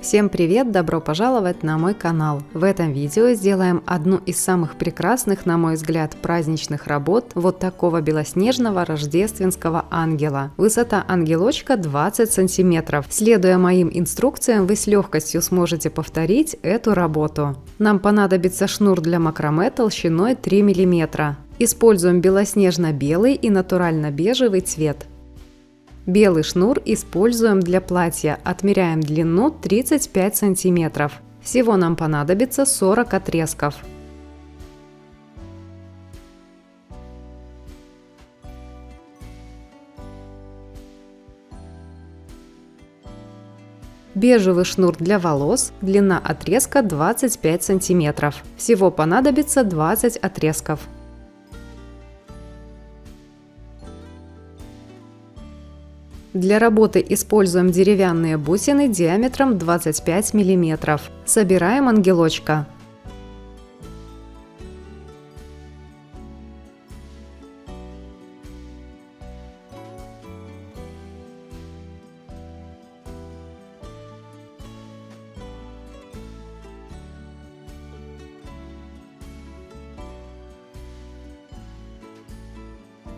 Всем привет! Добро пожаловать на мой канал! В этом видео сделаем одну из самых прекрасных, на мой взгляд, праздничных работ вот такого белоснежного рождественского ангела. Высота ангелочка 20 сантиметров. Следуя моим инструкциям, вы с легкостью сможете повторить эту работу. Нам понадобится шнур для макраме толщиной 3 мм. Используем белоснежно-белый и натурально-бежевый цвет. Белый шнур используем для платья, отмеряем длину 35 сантиметров. Всего нам понадобится 40 отрезков. Бежевый шнур для волос, длина отрезка 25 сантиметров. Всего понадобится 20 отрезков. Для работы используем деревянные бусины диаметром 25 мм. Собираем ангелочка.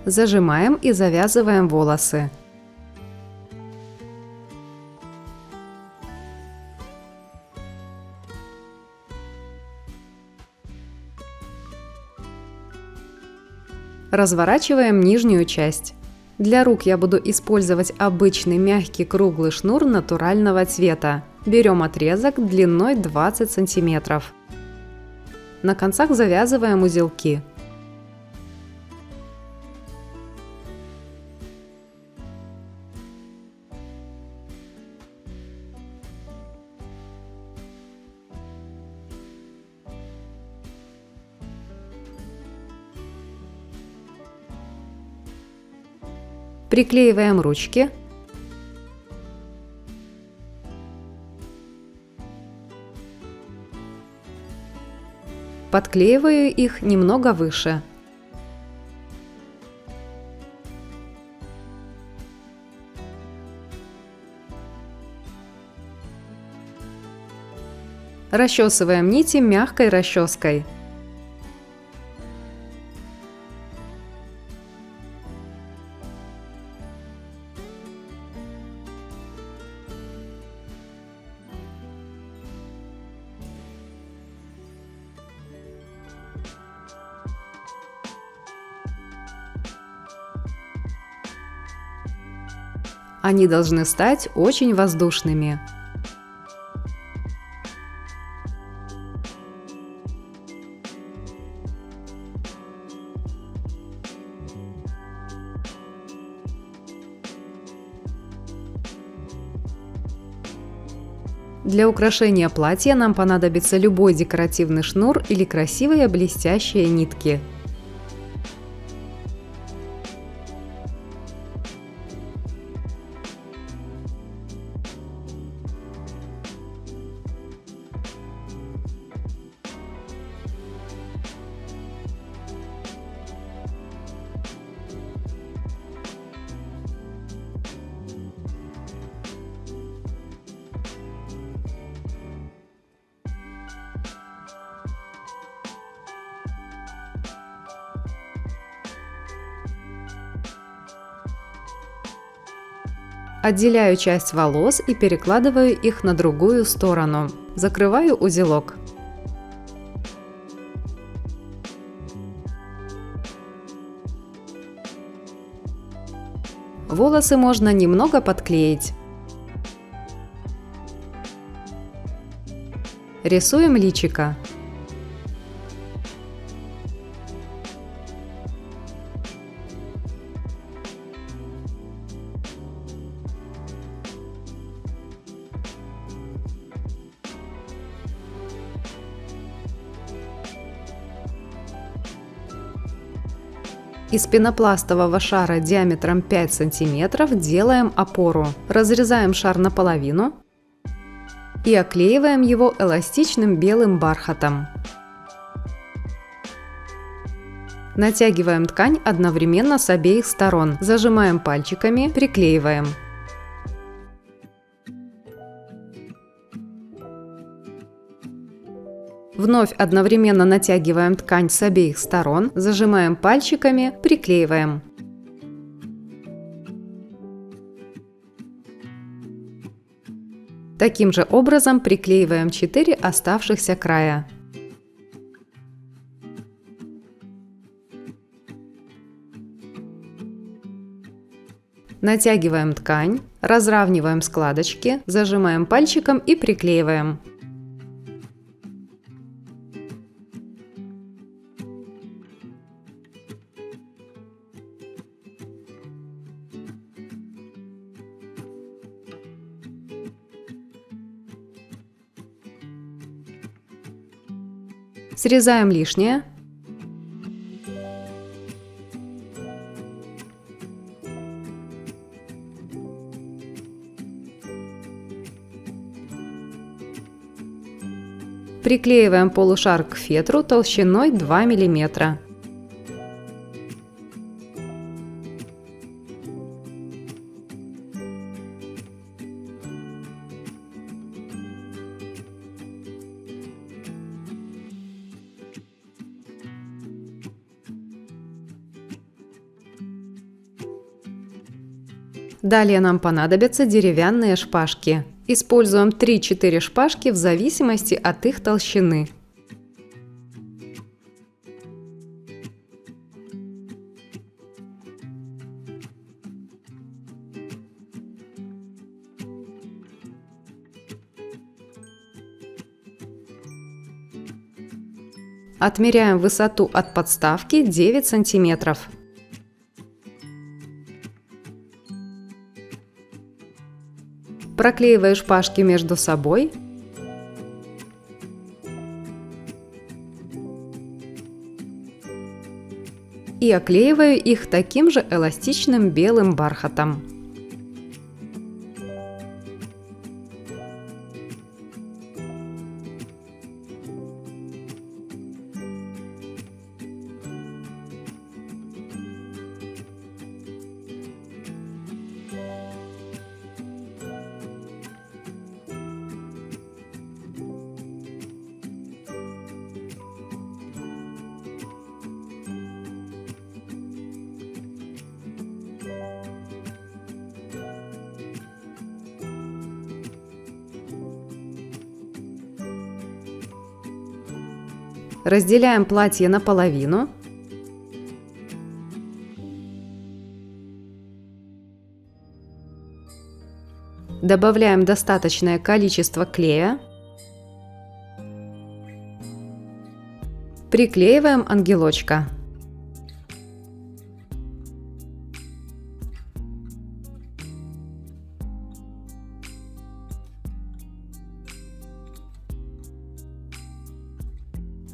Зажимаем и завязываем волосы. Разворачиваем нижнюю часть. Для рук я буду использовать обычный мягкий круглый шнур натурального цвета. Берем отрезок длиной 20 сантиметров. На концах завязываем узелки. Приклеиваем ручки. Подклеиваю их немного выше. Расчесываем нити мягкой расческой. Они должны стать очень воздушными. Для украшения платья нам понадобится любой декоративный шнур или красивые блестящие нитки. Отделяю часть волос и перекладываю их на другую сторону. Закрываю узелок. Волосы можно немного подклеить. Рисуем личико. Из пенопластового шара диаметром 5 см делаем опору. Разрезаем шар наполовину и оклеиваем его эластичным белым бархатом. Натягиваем ткань одновременно с обеих сторон. Зажимаем пальчиками, приклеиваем. Вновь одновременно натягиваем ткань с обеих сторон, зажимаем пальчиками, приклеиваем. Таким же образом приклеиваем 4 оставшихся края. Натягиваем ткань, разравниваем складочки, зажимаем пальчиком и приклеиваем. Срезаем лишнее. Приклеиваем полушар к фетру толщиной 2 мм. Далее нам понадобятся деревянные шпажки. Используем 3-4 шпажки в зависимости от их толщины. Отмеряем высоту от подставки 9 сантиметров. Проклеиваю шпажки между собой. И оклеиваю их таким же эластичным белым бархатом. Разделяем платье наполовину. Добавляем достаточное количество клея. Приклеиваем ангелочка.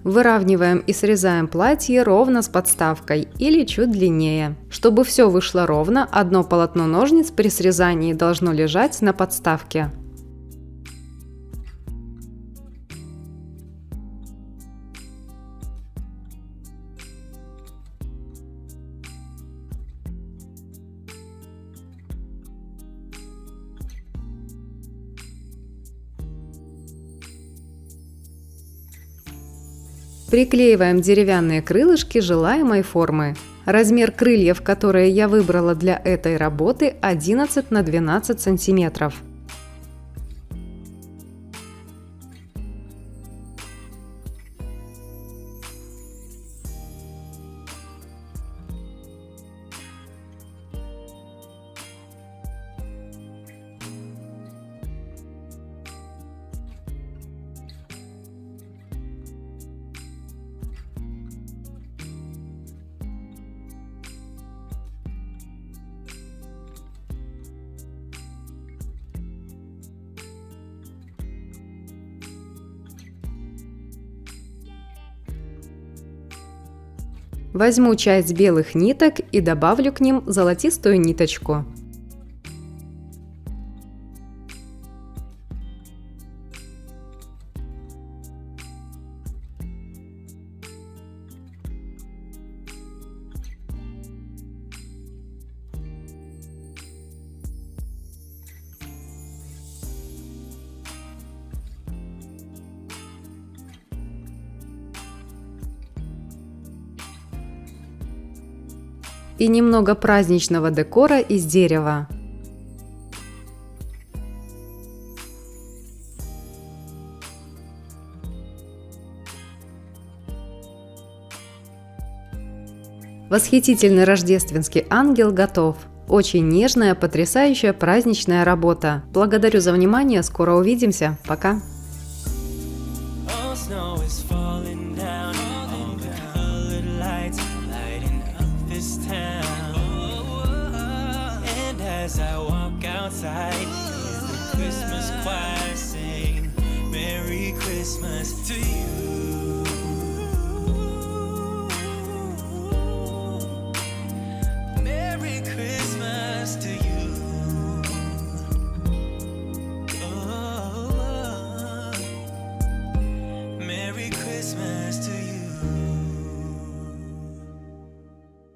Выравниваем и срезаем платье ровно с подставкой или чуть длиннее. Чтобы все вышло ровно, одно полотно ножниц при срезании должно лежать на подставке. Приклеиваем деревянные крылышки желаемой формы. Размер крыльев, которые я выбрала для этой работы, 11 на 12 сантиметров. Возьму часть белых ниток и добавлю к ним золотистую ниточку. и немного праздничного декора из дерева. Восхитительный рождественский ангел готов. Очень нежная, потрясающая праздничная работа. Благодарю за внимание, скоро увидимся. Пока! As I walk outside, hear the Christmas choir sing, Merry Christmas to you. Merry Christmas to you. Oh, Merry Christmas to you.